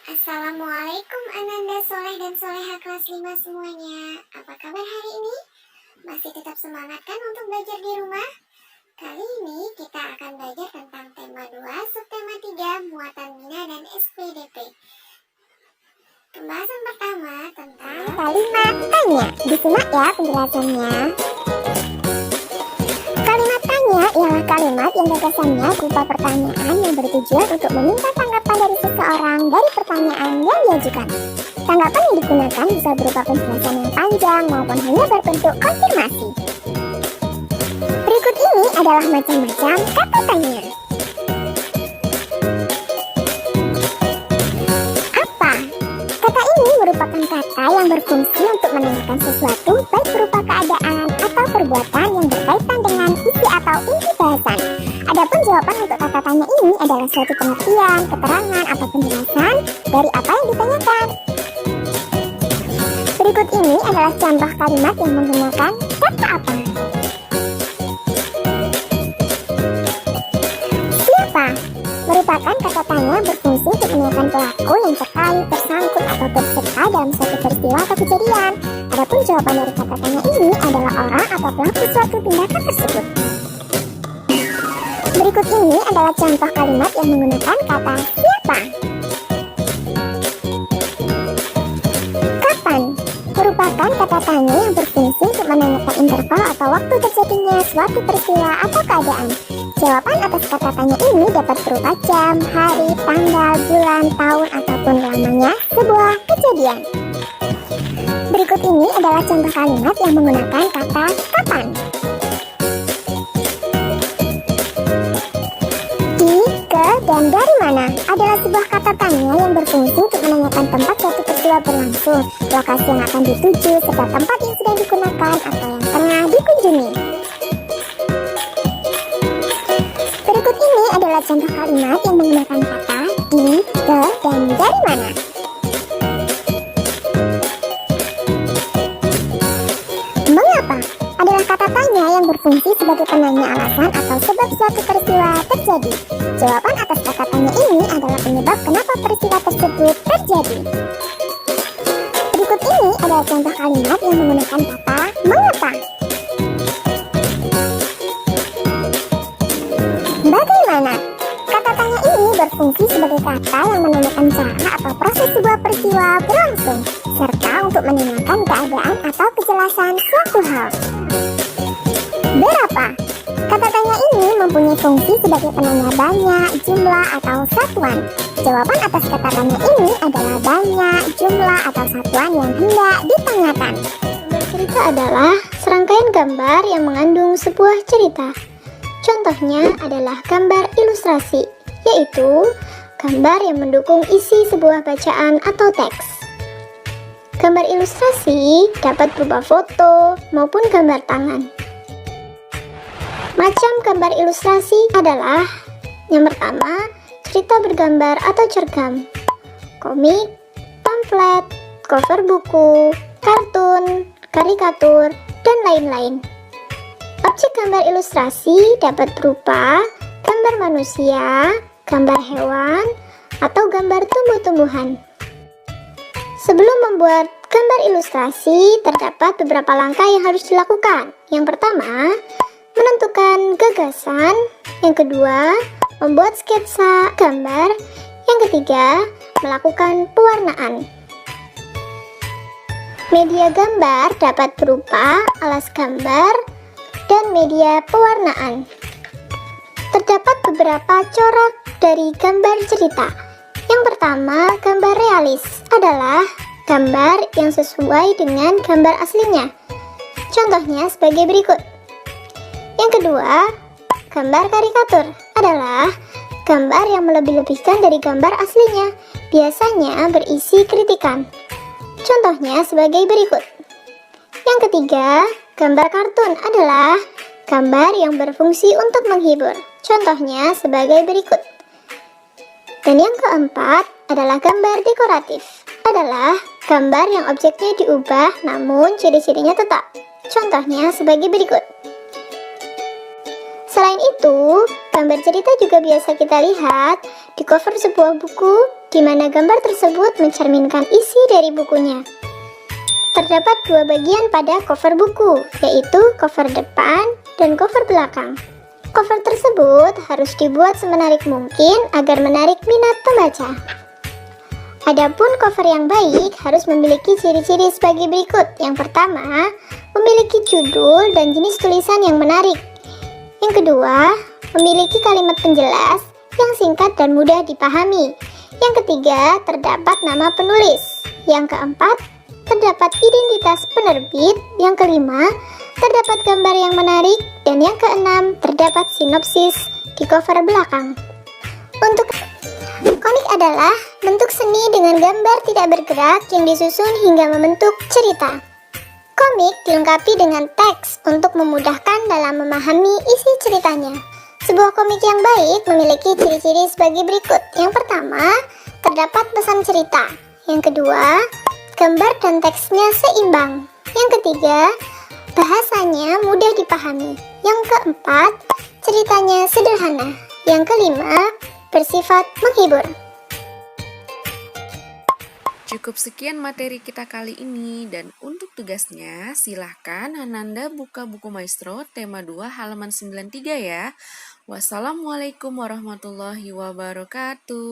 Assalamualaikum Ananda Soleh dan Soleha kelas 5 semuanya. Apa kabar hari ini? Masih tetap semangat kan untuk belajar di rumah? Kali ini kita akan belajar tentang tema 2 subtema 3 muatan Mina dan SPDP. Pembahasan pertama tentang kalimat tanya. Disimak ya penjelasannya. Kalimat tanya ialah kalimat yang gagasannya berupa pertanyaan yang bertujuan untuk meminta tanggapan dari seseorang dari pertanyaan yang diajukan. Tanggapan yang digunakan bisa berupa penjelasan yang panjang maupun hanya berbentuk konfirmasi. Berikut ini adalah macam-macam kata tanya. Apa? Kata ini merupakan kata yang berfungsi untuk menanyakan sesuatu baik berupa keadaan atau perbuatan yang berkaitan dengan isi atau inti bahasan. Adapun jawaban untuk kata tanya ini adalah suatu pengertian, keterangan, atau penjelasan dari apa yang ditanyakan. Berikut ini adalah contoh kalimat yang menggunakan kata apa. Siapa? Merupakan kata tanya berfungsi untuk menanyakan pelaku yang terkait, tersangkut, atau terserta dalam suatu peristiwa atau kejadian. Adapun jawaban dari kata tanya ini adalah orang atau pelaku suatu tindakan tersebut. Berikut ini adalah contoh kalimat yang menggunakan kata siapa. Kapan? Merupakan kata tanya yang berfungsi untuk menanyakan interval atau waktu terjadinya suatu peristiwa atau keadaan. Jawaban atas kata tanya ini dapat berupa jam, hari, tanggal, bulan, tahun, ataupun lamanya sebuah kejadian. Berikut ini adalah contoh kalimat yang menggunakan kata kapan. Dan dari mana adalah sebuah kata tanya yang berfungsi untuk menanyakan tempat suatu peristiwa berlangsung, lokasi yang akan dituju, serta tempat yang sedang digunakan atau yang tengah dikunjungi. Berikut ini adalah contoh kalimat yang menggunakan kata di, ke, dan dari mana. Mengapa adalah kata tanya yang berfungsi sebagai penanya alasan atau sebab suatu peristiwa terjadi. Jawaban atas kata tanya ini adalah penyebab kenapa peristiwa tersebut terjadi. Berikut ini adalah contoh kalimat yang menggunakan kata mengapa. Bagaimana? Kata tanya ini berfungsi sebagai kata yang menanyakan cara atau proses sebuah peristiwa berlangsung, serta untuk menanyakan keadaan atau kejelasan suatu hal. Berapa? Kata tanya ini mempunyai fungsi sebagai penanya banyak, jumlah, atau satuan. Jawaban atas kata tanya ini adalah banyak, jumlah, atau satuan yang hendak ditanyakan. Gambar cerita adalah serangkaian gambar yang mengandung sebuah cerita. Contohnya adalah gambar ilustrasi, yaitu gambar yang mendukung isi sebuah bacaan atau teks. Gambar ilustrasi dapat berupa foto maupun gambar tangan. Macam gambar ilustrasi adalah yang pertama, cerita bergambar atau cergam, komik, pamflet, cover buku, kartun, karikatur, dan lain-lain. Objek gambar ilustrasi dapat berupa gambar manusia, gambar hewan, atau gambar tumbuh-tumbuhan. Sebelum membuat gambar ilustrasi, terdapat beberapa langkah yang harus dilakukan. Yang pertama, menentukan gagasan. Yang kedua, membuat sketsa gambar. Yang ketiga, melakukan pewarnaan. Media gambar dapat berupa alas gambar dan media pewarnaan. Terdapat beberapa corak dari gambar cerita. Yang pertama, gambar realis adalah gambar yang sesuai dengan gambar aslinya. Contohnya sebagai berikut. Yang kedua, gambar karikatur adalah gambar yang melebih-lebihkan dari gambar aslinya, biasanya berisi kritikan. Contohnya sebagai berikut. Yang ketiga, gambar kartun adalah gambar yang berfungsi untuk menghibur. Contohnya sebagai berikut. Dan yang keempat adalah gambar dekoratif. Adalah gambar yang objeknya diubah namun ciri-cirinya tetap. Contohnya sebagai berikut. Selain itu, gambar cerita juga biasa kita lihat di cover sebuah buku, di mana gambar tersebut mencerminkan isi dari bukunya. Terdapat dua bagian pada cover buku, yaitu cover depan dan cover belakang. Cover tersebut harus dibuat semenarik mungkin agar menarik minat pembaca. Adapun cover yang baik harus memiliki ciri-ciri sebagai berikut. Yang pertama, memiliki judul dan jenis tulisan yang menarik. Yang kedua, memiliki kalimat penjelas yang singkat dan mudah dipahami. Yang ketiga, terdapat nama penulis. Yang keempat, terdapat identitas penerbit. Yang kelima, terdapat gambar yang menarik. Dan yang keenam, terdapat sinopsis di cover belakang. Untuk komik adalah bentuk seni dengan gambar tidak bergerak yang disusun hingga membentuk cerita. Komik dilengkapi dengan teks untuk memudahkan dalam memahami isi ceritanya. Sebuah komik yang baik memiliki ciri-ciri sebagai berikut. Yang pertama, terdapat pesan cerita. Yang kedua, gambar dan teksnya seimbang. Yang ketiga, bahasanya mudah dipahami. Yang keempat, ceritanya sederhana. Yang kelima, bersifat menghibur. Cukup sekian materi kita kali ini, dan untuk tugasnya silahkan Ananda buka buku Maestro tema 2 halaman 93 ya. Wassalamualaikum warahmatullahi wabarakatuh.